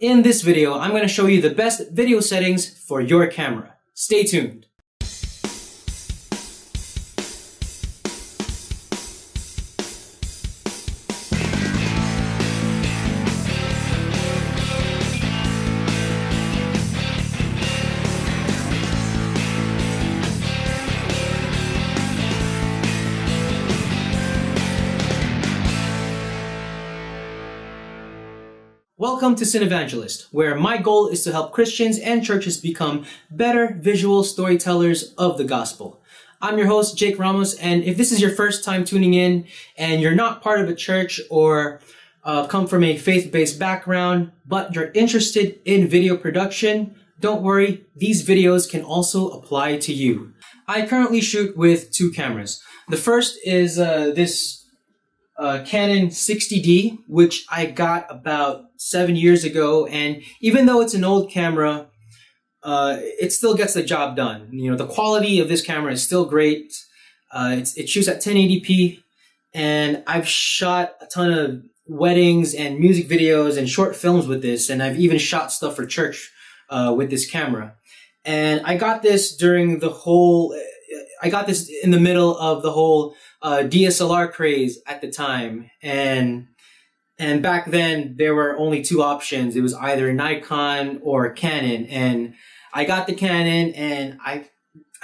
In this video, I'm going to show you the best video settings for your camera. Stay tuned. Welcome to Cinevangelist, where my goal is to help Christians and churches become better visual storytellers of the gospel. I'm your host, Jake Ramos, and if this is your first time tuning in and you're not part of a church or come from a faith-based background, but you're interested in video production, don't worry, these videos can also apply to you. I currently shoot with two cameras. The first is this Canon 60D, which I got about 7 years ago, and even though it's an old camera, it still gets the job done. You know, the quality of this camera is still great. It shoots at 1080p, and I've shot a ton of weddings and music videos and short films with this, and I've even shot stuff for church with this camera. And I got this in the middle of the whole DSLR craze at the time, and back then there were only two options. It was either Nikon or Canon, and I got the Canon and I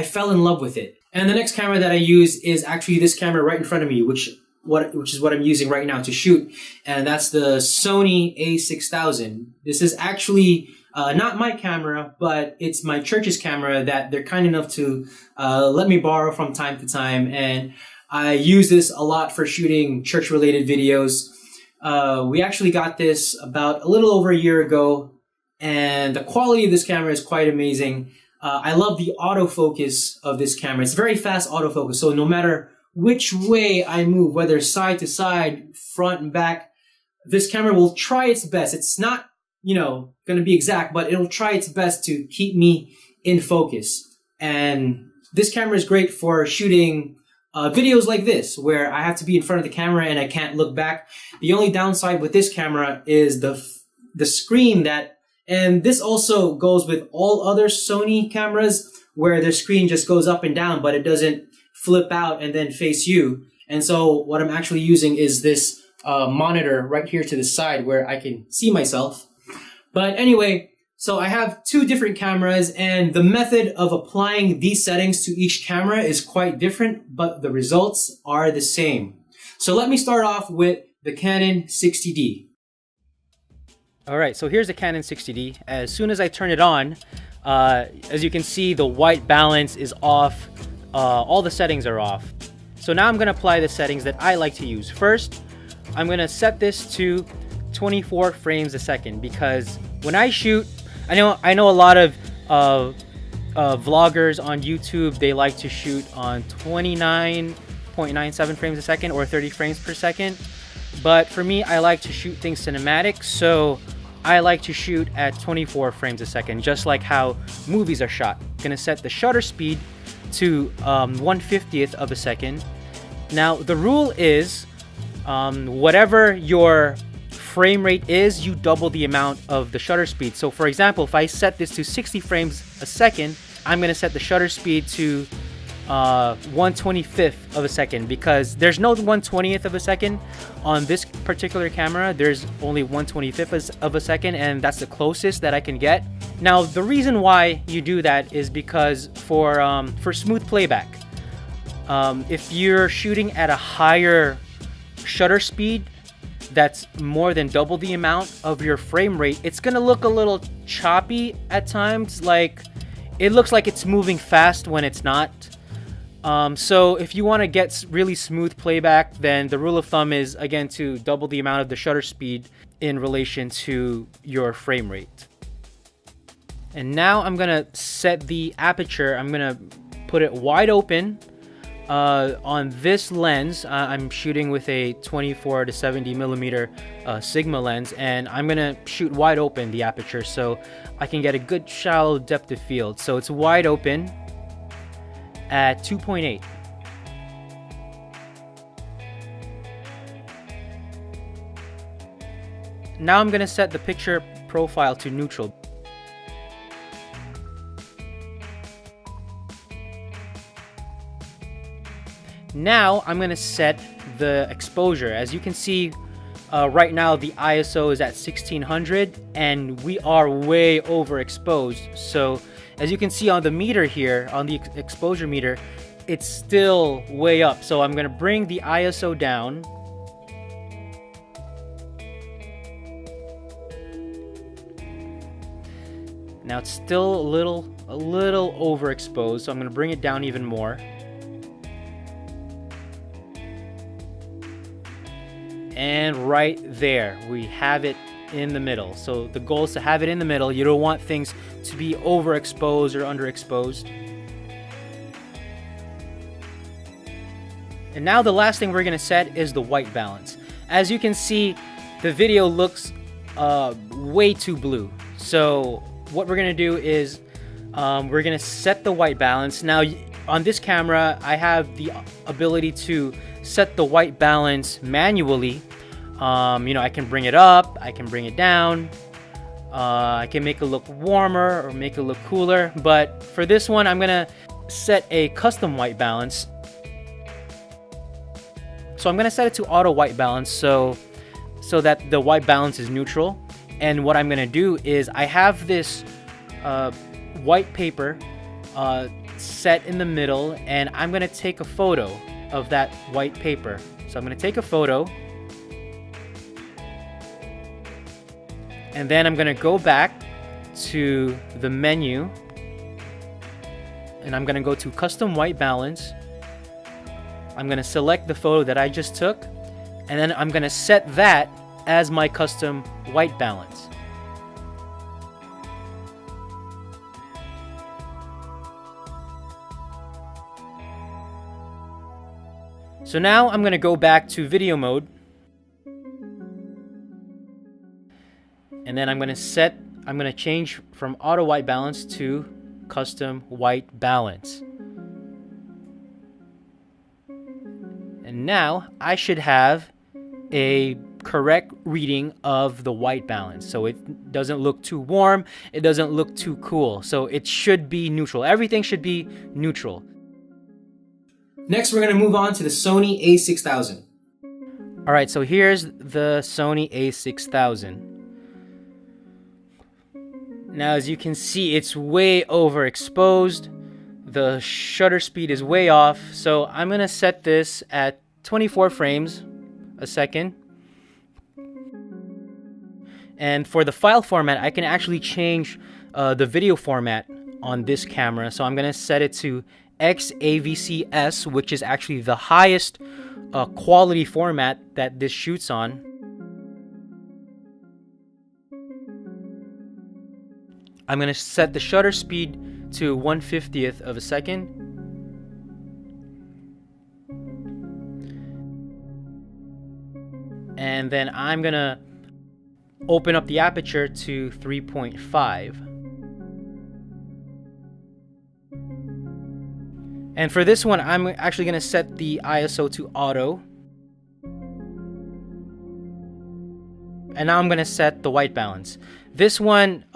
fell in love with it. And the next camera that I use is actually this camera right in front of me, which is what I'm using right now to shoot, and that's the Sony a6000. This is actually not my camera, but it's my church's camera that they're kind enough to let me borrow from time to time, and I use this a lot for shooting church-related videos. We actually got this about a little over a year ago, and the quality of this camera is quite amazing. I love the autofocus of this camera. It's very fast autofocus, so no matter which way I move, whether side to side, front and back, this camera will try its best. It's not, going to be exact, but it'll try its best to keep me in focus. And this camera is great for shooting videos like this, where I have to be in front of the camera and I can't look back. The only downside with this camera is the screen and this also goes with all other Sony cameras, where the screen just goes up and down, but it doesn't flip out and then face you. And so what I'm actually using is this monitor right here to the side where I can see myself. But anyway, so I have two different cameras, and the method of applying these settings to each camera is quite different, but the results are the same. So let me start off with the Canon 60D. All right, so here's the Canon 60D. As soon as I turn it on, as you can see, the white balance is off. All the settings are off. So now I'm gonna apply the settings that I like to use. First, I'm gonna set this to 24 frames a second, because when I shoot, I know a lot of vloggers on YouTube, they like to shoot on 29.97 frames a second or 30 frames per second. But for me, I like to shoot things cinematic, so I like to shoot at 24 frames a second, just like how movies are shot. I'm gonna set the shutter speed to 1/50th of a second. Now, the rule is whatever your frame rate is, you double the amount of the shutter speed. So for example, if I set this to 60 frames a second, I'm going to set the shutter speed to 1/25th of a second, because there's no 1/20th of a second on this particular camera. There's only 1/25th of a second, and that's the closest that I can get. Now, the reason why you do that is because for smooth playback, if you're shooting at a higher shutter speed, that's more than double the amount of your frame rate, it's gonna look a little choppy at times. Like, it looks like it's moving fast when it's not. So if you want to get really smooth playback, then the rule of thumb is, again, to double the amount of the shutter speed in relation to your frame rate. And now I'm gonna set the aperture. I'm gonna put it wide open. On this lens, I'm shooting with a 24 to 70 millimeter Sigma lens, and I'm gonna shoot wide open the aperture so I can get a good shallow depth of field. So it's wide open at 2.8. Now I'm gonna set the picture profile to neutral. Now I'm going to set the exposure. As you can see, right now the ISO is at 1600 and we are way overexposed. So as you can see on the meter here, on the exposure meter, it's still way up. So I'm going to bring the ISO down. Now it's still a little overexposed, so I'm going to bring it down even more. And right there, we have it in the middle. So the goal is to have it in the middle. You don't want things to be overexposed or underexposed. And now the last thing we're going to set is the white balance. As you can see, the video looks way too blue. So what we're going to do is we're going to set the white balance. Now on this camera, I have the ability to set the white balance manually. You know, I can bring it up, I can bring it down, I can make it look warmer or make it look cooler. But for this one, I'm gonna set a custom white balance. So I'm gonna set it to auto white balance so that the white balance is neutral. And what I'm gonna do is I have this white paper set in the middle, and I'm gonna take a photo of that white paper. So I'm gonna take a photo, and then I'm gonna go back to the menu, and I'm gonna go to custom white balance. I'm gonna select the photo that I just took, and then I'm gonna set that as my custom white balance. So now I'm going to go back to video mode, and then I'm going to change from auto white balance to custom white balance. And now I should have a correct reading of the white balance. So it doesn't look too warm, it doesn't look too cool. So it should be neutral. Everything should be neutral. Next, we're going to move on to the Sony a6000. All right, so here's the Sony a6000. Now, as you can see, it's way overexposed. The shutter speed is way off. So I'm going to set this at 24 frames a second. And for the file format, I can actually change the video format on this camera. So I'm going to set it to XAVCS, which is actually the highest quality format that this shoots on. I'm going to set the shutter speed to 1/50th of a second. And then I'm going to open up the aperture to 3.5. And for this one, I'm actually going to set the ISO to auto. And now I'm going to set the white balance. This one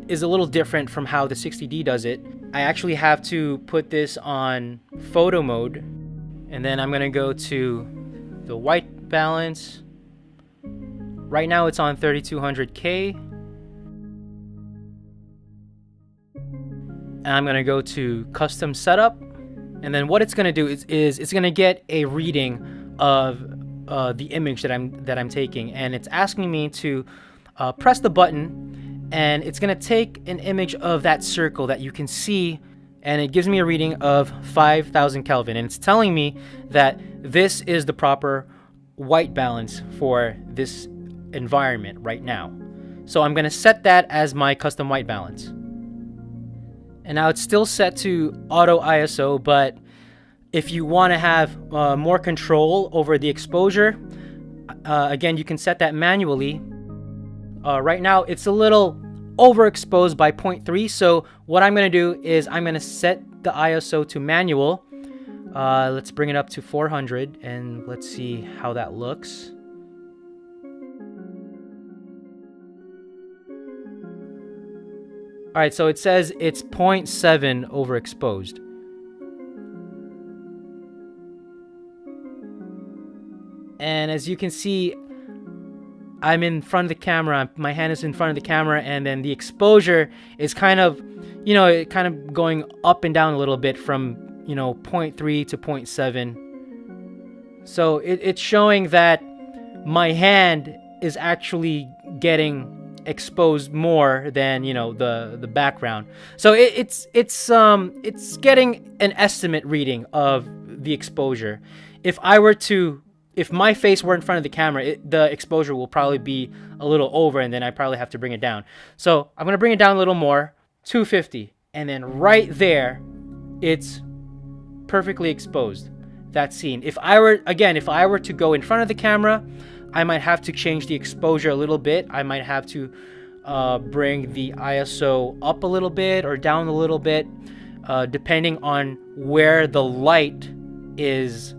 is a little different from how the 60D does it. I actually have to put this on photo mode. And then I'm going to go to the white balance. Right now it's on 3200K. And I'm going to go to custom setup. And then what it's going to do is it's going to get a reading of the image that I'm taking, and it's asking me to press the button, and it's going to take an image of that circle that you can see, and it gives me a reading of 5,000 Kelvin, and it's telling me that this is the proper white balance for this environment right now. So I'm going to set that as my custom white balance. And now it's still set to auto ISO, but if you want to have more control over the exposure, again, you can set that manually. Right now, it's a little overexposed by 0.3, so what I'm going to do is I'm going to set the ISO to manual. Let's bring it up to 400, and let's see how that looks. All right, so it says it's 0.7 overexposed. And as you can see, I'm in front of the camera, my hand is in front of the camera, and then the exposure is kind of, it kind of going up and down a little bit from, 0.3 to 0.7. So it's showing that my hand is actually getting exposed more than the background. So it's getting an estimate reading of the exposure. If my face were in front of the camera, the exposure will probably be a little over, and then I probably have to bring it down. So I'm gonna bring it down a little more, 250, and then right there, it's perfectly exposed. That scene. If I were to go in front of the camera, I might have to change the exposure a little bit. I might have to bring the ISO up a little bit or down a little bit, depending on where the light is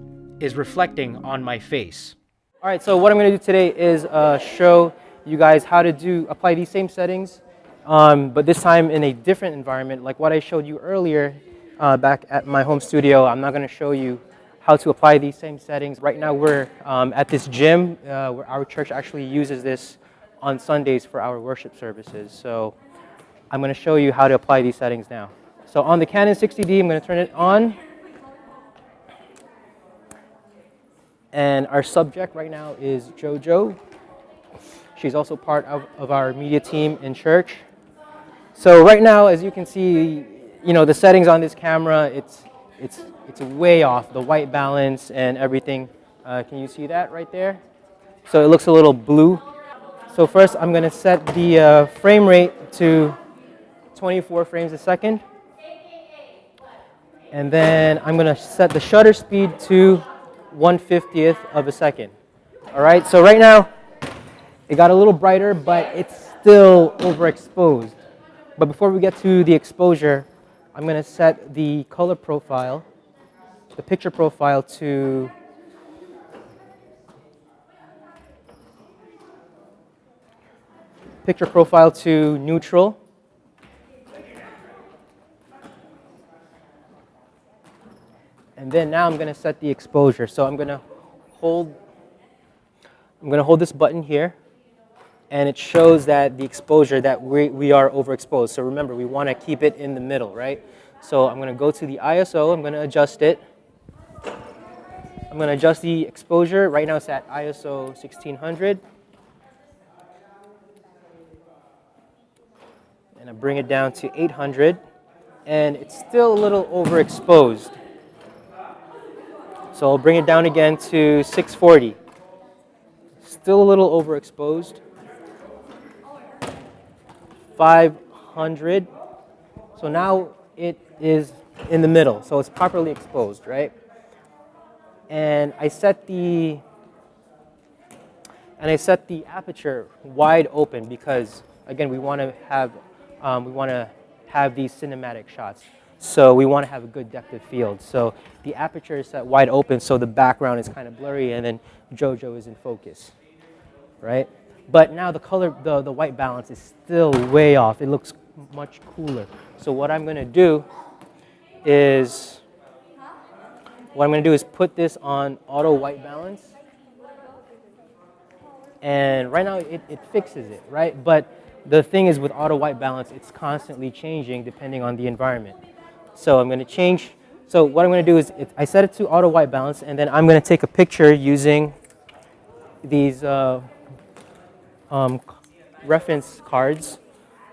reflecting on my face. All right, so what I'm going to do today is show you guys how to apply these same settings, but this time in a different environment, like what I showed you earlier back at my home studio. I'm not going to show you how to apply these same settings. Right now we're at this gym where our church actually uses this on Sundays for our worship services. So I'm going to show you how to apply these settings now. So on the Canon 60D, I'm going to turn it on. And our subject right now is JoJo. She's also part of our media team in church. So right now, as you can see, the settings on this camera, it's way off, the white balance and everything. Can you see that right there? So it looks a little blue. So first I'm going to set the frame rate to 24 frames a second. And then I'm going to set the shutter speed to 1/50th of a second. All right, so right now it got a little brighter, but it's still overexposed. But before we get to the exposure, I'm going to set the color profile, the picture profile to neutral. And then now I'm going to set the exposure. So I'm going to hold this button here, and it shows that the exposure that we are overexposed. So remember, we want to keep it in the middle, right? So I'm going to go to the ISO. I'm going to adjust it. I'm going to adjust the exposure. Right now it's at ISO 1600. And I bring it down to 800. And it's still a little overexposed. So I'll bring it down again to 640. Still a little overexposed. 500. So now it is in the middle, so it's properly exposed, right? And I set the aperture wide open because, again, we want to have these cinematic shots. So we want to have a good depth of field. So the aperture is set wide open, so the background is kind of blurry, and then JoJo is in focus, right? But now the color, the white balance is still way off. It looks much cooler. So what I'm going to do is put this on auto white balance. And right now it fixes it, right? But the thing is with auto white balance, it's constantly changing depending on the environment. So I'm going to change. So what I'm going to do is I set it to auto white balance, and then I'm going to take a picture using these reference cards.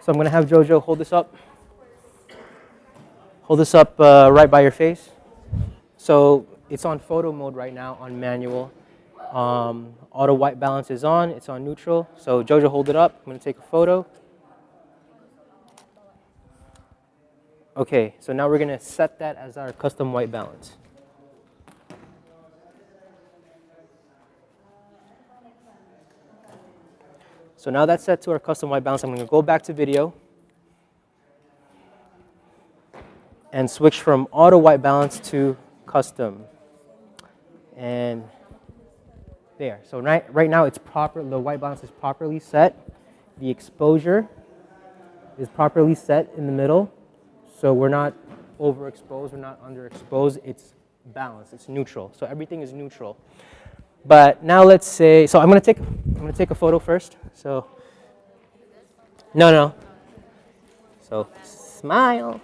So I'm going to have JoJo hold this up. Hold this up right by your face. So it's on photo mode right now on manual. Auto white balance is on. It's on neutral. So JoJo, hold it up. I'm going to take a photo. Okay, so now we're going to set that as our custom white balance. So now that's set to our custom white balance. I'm going to go back to video and switch from auto white balance to custom. And there. So right now it's proper. The white balance is properly set. The exposure is properly set in the middle. So we're not overexposed, we're not underexposed. It's balanced, it's neutral. So everything is neutral. But now let's say, so I'm gonna take a photo first. So no. So smile.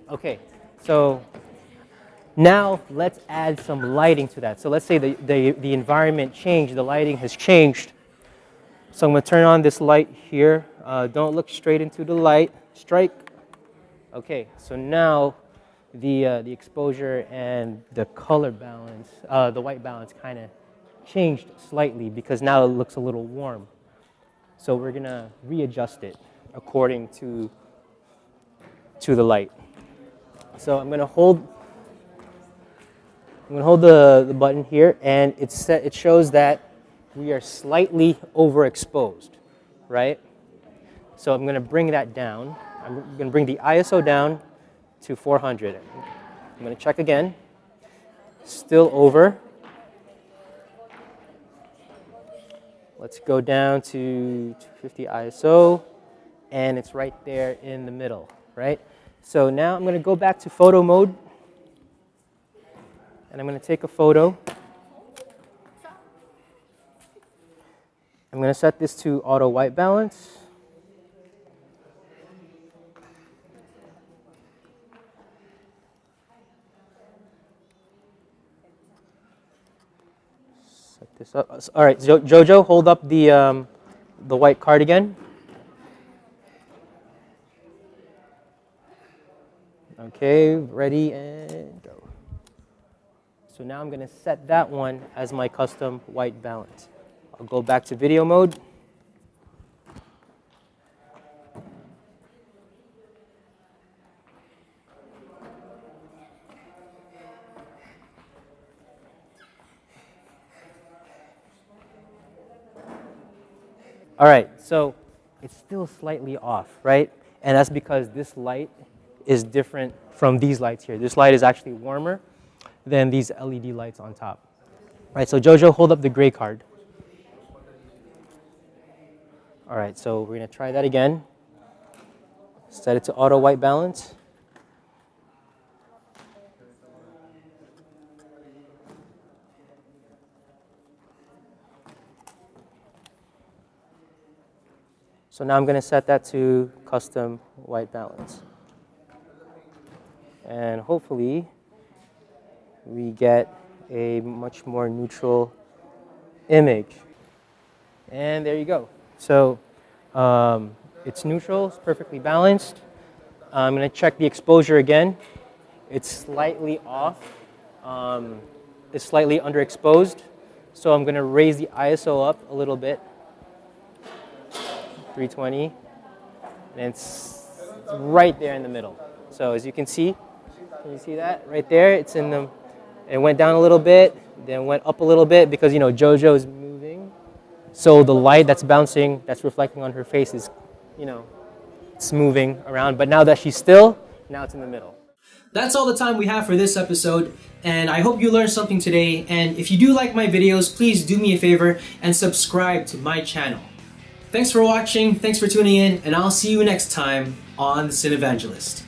Okay, so now let's add some lighting to that. So let's say the environment changed, the lighting has changed. So I'm going to turn on this light here. Don't look straight into the light. Strike. Okay, so now the exposure and the color balance, the white balance kind of changed slightly because now it looks a little warm. So we're going to readjust it according to the light. So I'm going to hold the button here, and it shows that we are slightly overexposed, right? So I'm going to bring that down. I'm going to bring the ISO down to 400. I'm going to check again. Still over. Let's go down to 250 ISO, and it's right there in the middle, right? So now I'm going to go back to photo mode, and I'm going to take a photo. I'm going to set this to auto white balance. Set this up. All right, Jojo, hold up the white cardigan. Okay, ready and go. So now I'm going to set that one as my custom white balance. I'll go back to video mode. All right, so it's still slightly off, right? And that's because this light is different from these lights here. This light is actually warmer than these LED lights on top. All right, so Jojo, hold up the gray card. All right, so we're going to try that again. Set it to auto white balance. So now I'm going to set that to custom white balance. And hopefully we get a much more neutral image. And there you go. So it's neutral, it's perfectly balanced. I'm going to check the exposure again. It's slightly off. It's slightly underexposed. So I'm going to raise the ISO up a little bit. 320. And it's right there in the middle. So as you can see that right there? It's in the, it went down a little bit, then went up a little bit because, you know, Jojo is moving. So the light that's bouncing, that's reflecting on her face is, you know, it's moving around. But now that she's still, now it's in the middle. That's all the time we have for this episode, and I hope you learned something today. And if you do like my videos, please do me a favor and subscribe to my channel. Thanks for watching, thanks for tuning in, and I'll see you next time on the Cinevangelist.